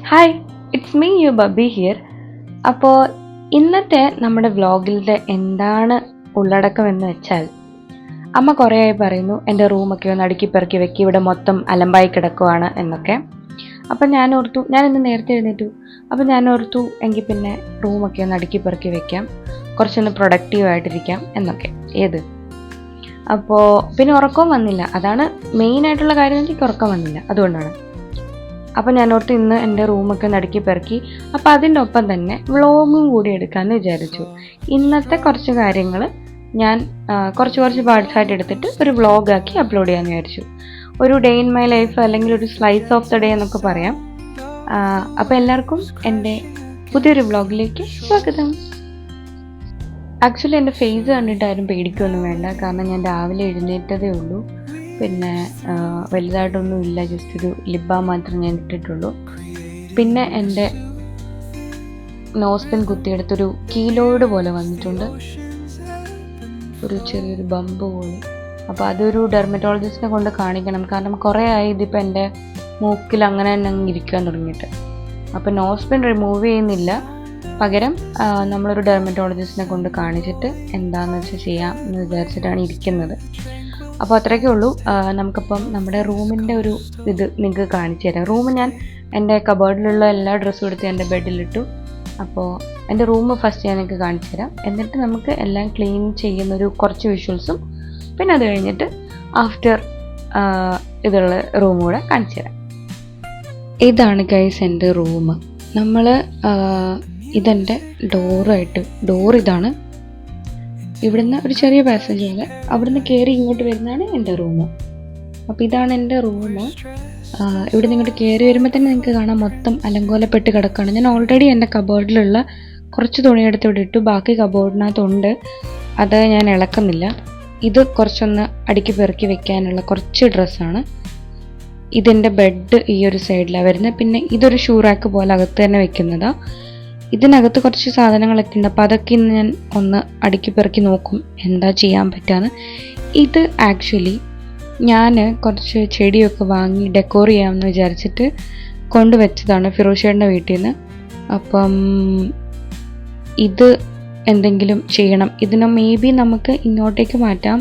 Hi, it's me you ബബി here. അപ്പോൾ ഇന്നത്തെ നമ്മുടെ വ്ലോഗിൻ്റെ എന്താണ് ഉള്ളടക്കം എന്ന് വെച്ചാൽ, അമ്മ കുറേ ആയി പറയുന്നു എൻ്റെ റൂമൊക്കെ ഒന്ന് അടുക്കി പെറുക്കി വെക്കി, ഇവിടെ മൊത്തം അലമ്പായി കിടക്കുവാണ് എന്നൊക്കെ. അപ്പം ഞാൻ ഓർത്തു, ഞാൻ ഇന്ന് നേരത്തെ എഴുന്നേറ്റു. അപ്പം ഞാൻ ഓർത്തു എങ്കിൽ പിന്നെ റൂമൊക്കെ ഒന്ന് അടുക്കി പെറുക്കി വെക്കാം, കുറച്ചൊന്ന് പ്രൊഡക്റ്റീവായിട്ടിരിക്കാം എന്നൊക്കെ. ഏത് അപ്പോൾ പിന്നെ ഉറക്കവും വന്നില്ല. അതാണ് മെയിനായിട്ടുള്ള കാര്യം. എനിക്ക് ഉറക്കം വന്നില്ല, അതുകൊണ്ടാണ്. അപ്പോൾ ഞാൻ ഓർത്ത് ഇന്ന് എൻ്റെ റൂമൊക്കെ നടുക്കി പെറുക്കി, അപ്പോൾ അതിൻ്റെ ഒപ്പം തന്നെ വ്ളോഗും കൂടി എടുക്കാമെന്ന് വിചാരിച്ചു. ഇന്നത്തെ കുറച്ച് കാര്യങ്ങൾ ഞാൻ കുറച്ച് പാർട്സായിട്ട് എടുത്തിട്ട് ഒരു വ്ളോഗാക്കി അപ്ലോഡ് ചെയ്യാമെന്ന് വിചാരിച്ചു. ഒരു ഡേ ഇൻ മൈ ലൈഫ്, അല്ലെങ്കിൽ ഒരു സ്ലൈസ് ഓഫ് ദ ഡേ എന്നൊക്കെ പറയാം. അപ്പോൾ എല്ലാവർക്കും എൻ്റെ പുതിയൊരു വ്ളോഗിലേക്ക് സ്വാഗതം. ആക്ച്വലി എൻ്റെ ഫേസ് കണ്ടിട്ട് ആരും പേടിക്കുകയൊന്നും വേണ്ട, കാരണം ഞാൻ രാവിലെ എഴുന്നേറ്റതേ ഉള്ളൂ. പിന്നെ വലുതായിട്ടൊന്നും ഇല്ല, ജസ്റ്റ് ഒരു ലിപ് ബാം മാത്രം ഞാൻ ഇട്ടിട്ടുള്ളൂ. പിന്നെ എൻ്റെ നോസ് പിൻ കുത്തിയെടുത്തൊരു കീലോയിഡ് പോലെ വന്നിട്ടുണ്ട്, ഒരു ചെറിയൊരു ബമ്പ് പോലെ. അപ്പോൾ അതൊരു ഡെർമറ്റോളജിസ്റ്റിനെ കൊണ്ട് കാണിക്കണം, കാരണം കുറേ ആയി ഇതിപ്പോൾ എൻ്റെ മൂക്കിൽ അങ്ങനെ തന്നെ അങ്ങ് ഇരിക്കാൻ തുടങ്ങിയിട്ട്. അപ്പോൾ നോസ് പിൻ റിമൂവ് ചെയ്യുന്നില്ല, പകരം നമ്മളൊരു ഡെർമറ്റോളജിസ്റ്റിനെ കൊണ്ട് കാണിച്ചിട്ട് എന്താണെന്ന് വെച്ചാൽ ചെയ്യാം എന്ന് വിചാരിച്ചിട്ടാണ് ഇരിക്കുന്നത്. അപ്പോൾ അത്രയൊക്കെ ഉള്ളൂ. നമുക്കിപ്പം നമ്മുടെ റൂമിൻ്റെ ഒരു ഇത് നിങ്ങൾക്ക് കാണിച്ചു തരാം. റൂം ഞാൻ എൻ്റെ കബേർഡിലുള്ള എല്ലാ ഡ്രസ്സും എടുത്ത് എൻ്റെ ബെഡിലിട്ടു. അപ്പോൾ എൻ്റെ റൂം ഫസ്റ്റ് ഞാൻ നിങ്ങൾക്ക് കാണിച്ചു തരാം, എന്നിട്ട് നമുക്ക് എല്ലാം ക്ലീൻ ചെയ്യുന്നൊരു കുറച്ച് വിഷ്വൽസും, പിന്നെ അത് കഴിഞ്ഞിട്ട് ആഫ്റ്റർ ഇതുള്ള റൂം കൂടെ കാണിച്ചു തരാം. ഇതാണ് ഗൈസ് എൻ്റെ റൂം. നമ്മൾ ഇതെൻ്റെ ഡോർ ഇതാണ്. ഇവിടുന്ന് ഒരു ചെറിയ പാസേജ് പോലെ അവിടുന്ന് കയറി ഇങ്ങോട്ട് വരുന്നതാണ് എൻ്റെ റൂം. അപ്പോൾ ഇതാണ് എൻ്റെ റൂം. ഇവിടെ ഇങ്ങോട്ട് കയറി വരുമ്പോൾ തന്നെ നിങ്ങൾക്ക് കാണാം മൊത്തം അലങ്കോലപ്പെട്ട് കിടക്കുകയാണ്. ഞാൻ ഓൾറെഡി എൻ്റെ കബോർഡിലുള്ള കുറച്ച് തുണിയെടുത്ത് ഇവിടെ ഇട്ടു, ബാക്കി കബോർഡിനകത്തുണ്ട്, അത് ഞാൻ ഇളക്കുന്നില്ല. ഇത് കുറച്ചൊന്ന് അടുക്കി പെറുക്കി വെക്കാനുള്ള കുറച്ച് ഡ്രസ്സാണ്. ഇതെൻ്റെ ബെഡ് ഈ ഒരു സൈഡിലാണ് വരുന്നത്. പിന്നെ ഇതൊരു ഷൂ റാക്ക് പോലെ അകത്ത് തന്നെ വെക്കുന്നതാണ്. ഇതിനകത്ത് കുറച്ച് സാധനങ്ങളൊക്കെ ഉണ്ട്, അപ്പോൾ അതൊക്കെ ഇന്ന് ഞാൻ ഒന്ന് അടുക്കി പെറുക്കി നോക്കും എന്താ ചെയ്യാൻ പറ്റുകയെന്ന്. ഇത് ആക്ച്വലി ഞാൻ കുറച്ച് ചെടിയൊക്കെ വാങ്ങി ഡെക്കോർ ചെയ്യാമെന്ന് വിചാരിച്ചിട്ട് കൊണ്ടുവച്ചതാണ് ഫിറോഷേടിൻ്റെ വീട്ടിൽ നിന്ന്. അപ്പം ഇത് എന്തെങ്കിലും ചെയ്യണം. ഇതിന് മേ ബി നമുക്ക് ഇങ്ങോട്ടേക്ക് മാറ്റാം,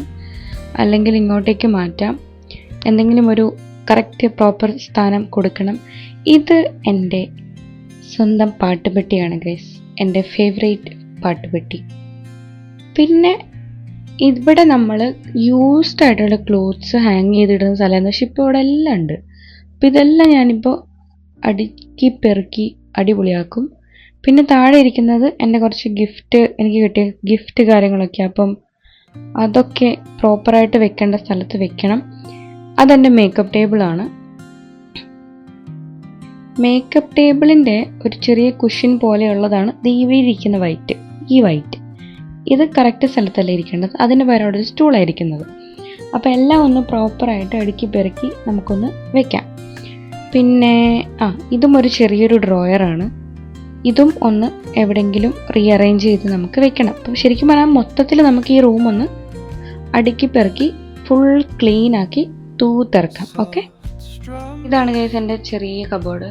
അല്ലെങ്കിൽ ഇങ്ങോട്ടേക്ക് മാറ്റാം. എന്തെങ്കിലും ഒരു കറക്റ്റ് പ്രോപ്പർ സ്ഥാനം കൊടുക്കണം. ഇത് എൻ്റെ സ്വന്തം പാട്ടുപെട്ടിയാണ് ഗൈസ്, എൻ്റെ ഫേവറേറ്റ് പാട്ടുപെട്ടി. പിന്നെ ഇവിടെ നമ്മൾ യൂസ്ഡ് ആയിട്ടുള്ള ക്ലോത്ത്സ് ഹാങ് ചെയ്തിടുന്ന സ്ഥലമാണ്, പക്ഷെ ഇപ്പോൾ ഇവിടെ എല്ലാം ഉണ്ട്. അപ്പോൾ ഇതെല്ലാം ഞാനിപ്പോൾ അടുക്കി പെറുക്കി അടിപൊളിയാക്കും. പിന്നെ താഴെ ഇരിക്കുന്നത് എൻ്റെ കുറച്ച് എനിക്ക് കിട്ടിയ ഗിഫ്റ്റ് കാര്യങ്ങളൊക്കെ, അപ്പം അതൊക്കെ പ്രോപ്പറായിട്ട് വെക്കേണ്ട സ്ഥലത്ത് വെക്കണം. അതെൻ്റെ മേക്കപ്പ് ടേബിളാണ്. മേക്കപ്പ് ടേബിളിൻ്റെ ഒരു ചെറിയ കുഷൻ പോലെയുള്ളതാണ് ഇരിക്കുന്ന ഈ വൈറ്റ്. ഇത് കറക്റ്റ് സ്ഥലത്തല്ല ഇരിക്കേണ്ടത്, അതിന് പകരം അവിടെ ഒരു സ്റ്റൂളായിരിക്കുന്നത്. അപ്പോൾ എല്ലാം ഒന്ന് പ്രോപ്പറായിട്ട് അടുക്കി പെറുക്കി നമുക്കൊന്ന് വെക്കാം. പിന്നെ ഇതും ഒരു ചെറിയൊരു ഡ്രോയറാണ്. ഇതും ഒന്ന് എവിടെയെങ്കിലും റീഅറേഞ്ച് ചെയ്ത് നമുക്ക് വെക്കണം. അപ്പോൾ ശരിക്കും പറഞ്ഞാൽ മൊത്തത്തിൽ നമുക്ക് ഈ റൂം ഒന്ന് അടുക്കി പെറുക്കി ഫുൾ ക്ലീനാക്കി തൂത്തിറക്കാം. ഓക്കെ, ഇതാണ് ഗൈസ് എൻ്റെ ചെറിയ കബോർഡ്.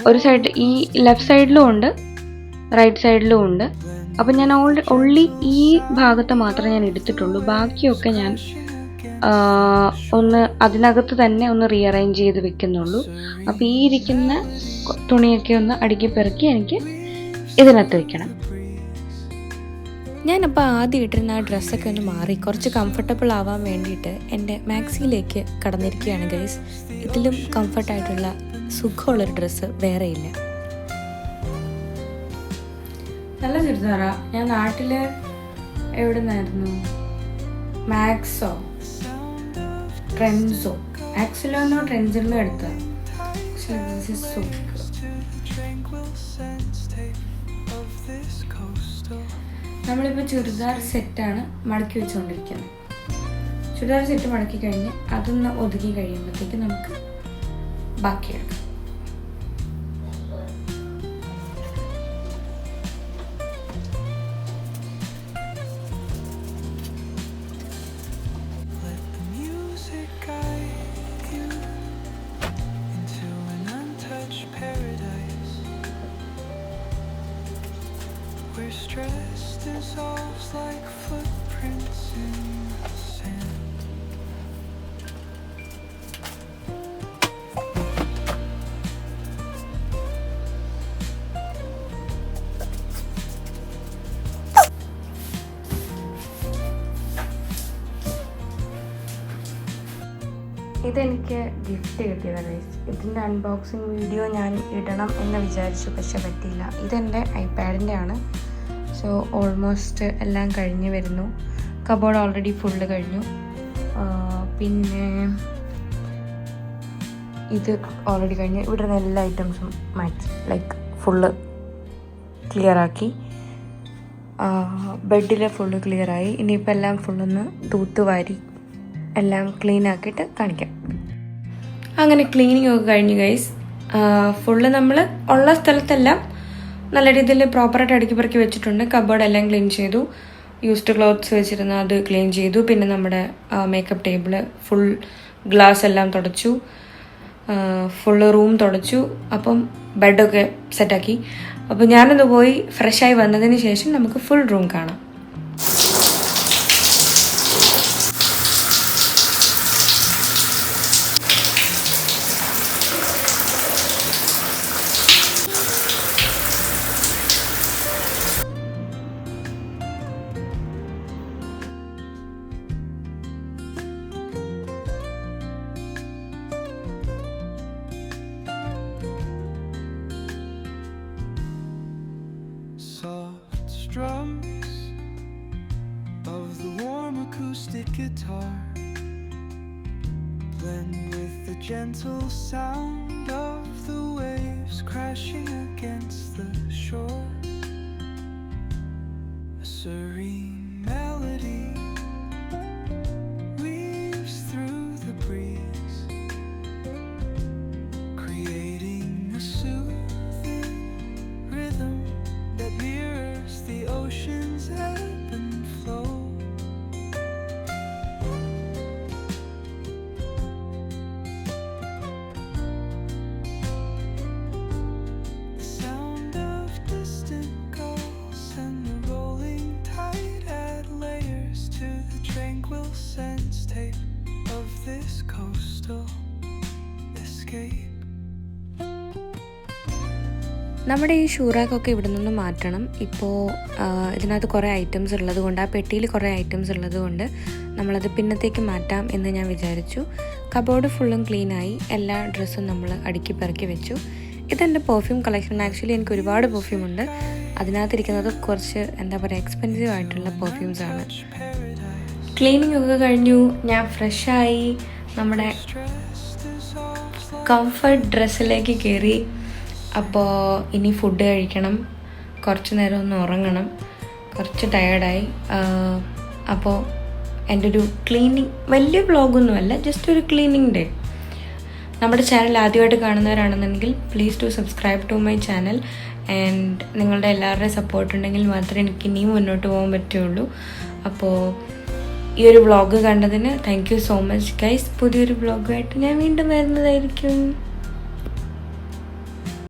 ഒരു സൈഡ് ഈ ലെഫ്റ്റ് സൈഡിലും ഉണ്ട്, റൈറ്റ് സൈഡിലും ഉണ്ട്. അപ്പം ഞാൻ ഓൺലി ഈ ഭാഗത്ത് മാത്രമേ ഞാൻ എടുത്തിട്ടുള്ളൂ, ബാക്കിയൊക്കെ ഞാൻ ഒന്ന് അതിനകത്ത് തന്നെ ഒന്ന് റീഅറേഞ്ച് ചെയ്ത് വെക്കുന്നുള്ളൂ. അപ്പോൾ ഈ ഇരിക്കുന്ന തുണിയൊക്കെ ഒന്ന് അടുക്കി പെറുക്കി എനിക്ക് ഇതിനകത്ത് വെക്കണം. ഞാനപ്പോൾ ആദ്യം ഇട്ടിരുന്ന ആ ഡ്രസ്സൊക്കെ ഒന്ന് മാറി കുറച്ച് കംഫർട്ടബിൾ ആവാൻ വേണ്ടിയിട്ട് എൻ്റെ മാക്സിയിലേക്ക് കടന്നിരിക്കുകയാണ് ഗൈസ്. ഇതിലും കംഫർട്ടായിട്ടുള്ള സുഖമുള്ളൊരു ഡ്രസ്സ് വേറെയില്ല. നല്ല ചുരിദാറാ. ഞാൻ നാട്ടിൽ എവിടെ നിന്നായിരുന്നു, മാക്സോ ട്രെൻഡ്സോ, ആക്സിലോന്നോ ട്രെൻഡ്സിലോ എടുത്ത. നമ്മളിപ്പോൾ ചുരിദാർ സെറ്റാണ് മടക്കി വെച്ചുകൊണ്ടിരിക്കുന്നത്. ചുരിദാർ സെറ്റ് മടക്കി കഴിഞ്ഞ് അതൊന്ന് ഒതുക്കി കഴിയുമ്പോഴത്തേക്ക് നമുക്ക് ബാക്കിയെടുക്കാം. Paradise. where stress dissolves like footprints in the sand. ഇതെനിക്ക് ഗിഫ്റ്റ് കിട്ടിയതാണ് ഗൈസ്. ഇതിൻ്റെ അൺബോക്സിങ് വീഡിയോ ഞാൻ ഇടണം എന്ന് വിചാരിച്ചു, പക്ഷെ പറ്റിയില്ല. ഇതെൻ്റെ ഐപാഡിൻ്റെ ആണ്. സോ ഓൾമോസ്റ്റ് എല്ലാം കഴിഞ്ഞ് വരുന്നു. കബോർഡ് ഓൾറെഡി ഫുള്ള് കഴിഞ്ഞു. പിന്നെ ഇത് ഓൾറെഡി കഴിഞ്ഞു. ഇവിടെ നിന്ന് എല്ലാ ഐറ്റംസും മാറ്റി ലൈക്ക് ഫുള്ള് ക്ലിയറാക്കി. ബെഡിൽ ഫുള്ള് ക്ലിയറായി. ഇനിയിപ്പോൾ എല്ലാം ഫുള്ളൊന്ന് തൂത്തുവാരി എല്ലാം ക്ലീൻ ആക്കിയിട്ട് കാണിക്കാം. അങ്ങനെ ക്ലീനിങ് ഒക്കെ കഴിഞ്ഞു ഗൈസ്. ഫുള്ള് നമ്മൾ ഉള്ള സ്ഥലത്തെല്ലാം നല്ല രീതിയിൽ പ്രോപ്പറായിട്ട് അടുക്കി പെറുക്കി വെച്ചിട്ടുണ്ട്. കബോർഡ് എല്ലാം ക്ലീൻ ചെയ്തു. യൂസ്ഡ് ക്ലോത്ത്സ് വെച്ചിരുന്ന അത് ക്ലീൻ ചെയ്തു. പിന്നെ നമ്മുടെ മേക്കപ്പ് ടേബിള് ഫുൾ ഗ്ലാസ് എല്ലാം തുടച്ചു. ഫുള്ള് റൂം തുടച്ചു. അപ്പം ബെഡൊക്കെ സെറ്റാക്കി. അപ്പോൾ ഞാനൊന്ന് പോയി ഫ്രഷായി വന്നതിന് ശേഷം നമുക്ക് ഫുൾ റൂം കാണാം. Soft strums of the warm acoustic guitar blend with the gentle sound of the waves crashing against the shore. A serene melody weaves through the breeze, creating a soothing rhythm that mirrors the ocean's ebb and flow. The sound of distant gulls and the rolling tide add layers to the tranquil sense tape of this coastal escape. നമ്മുടെ ഈ ഷൂറാക്കൊക്കെ ഇവിടെ നിന്ന് മാറ്റണം. ഇപ്പോൾ ഇതിനകത്ത് കുറേ items ഉള്ളത് കൊണ്ട്, ആ പെട്ടിയിൽ കുറേ ഐറ്റംസ് ഉള്ളത് കൊണ്ട് നമ്മളത് പിന്നത്തേക്ക് മാറ്റാം എന്ന് ഞാൻ വിചാരിച്ചു. കബോർഡ് ഫുള്ളും ക്ലീനായി. എല്ലാ ഡ്രസ്സും നമ്മൾ അടുക്കി പെറുക്കി വെച്ചു. ഇതെൻ്റെ പെർഫ്യൂം കളക്ഷൻ. ആക്ച്വലി എനിക്ക് ഒരുപാട് പെർഫ്യൂം ഉണ്ട്. അതിനകത്തിരിക്കുന്നത് കുറച്ച് എന്താ പറയുക എക്സ്പെൻസീവ് ആയിട്ടുള്ള പെർഫ്യൂംസാണ്. ക്ലീനിങ് ഒക്കെ കഴിഞ്ഞു. ഞാൻ ഫ്രഷായി നമ്മുടെ കംഫർട്ട് ഡ്രസ്സിലേക്ക് കയറി. അപ്പോൾ ഇനി ഫുഡ് കഴിക്കണം. കുറച്ച് നേരം ഒന്ന് ഉറങ്ങണം. കുറച്ച് ടയേർഡായി. അപ്പോൾ എൻ്റെ ഒരു ക്ലീനിങ് വലിയ വ്ളോഗൊന്നുമല്ല, ജസ്റ്റ് ഒരു ക്ലീനിങ് ഡേ. നമ്മുടെ ചാനൽ ആദ്യമായിട്ട് കാണുന്നവരാണെന്നുണ്ടെങ്കിൽ please to subscribe to my channel. And നിങ്ങളുടെ എല്ലാവരുടെയും സപ്പോർട്ട് ഉണ്ടെങ്കിൽ മാത്രമേ എനിക്ക് ഇനിയും മുന്നോട്ട് പോകാൻ പറ്റുള്ളൂ. അപ്പോൾ ഈ ഒരു വ്ളോഗ് കണ്ടതിന് thank you so much guys. പുതിയൊരു വ്ളോഗുമായിട്ട് ഞാൻ വീണ്ടും വരുന്നതായിരിക്കും.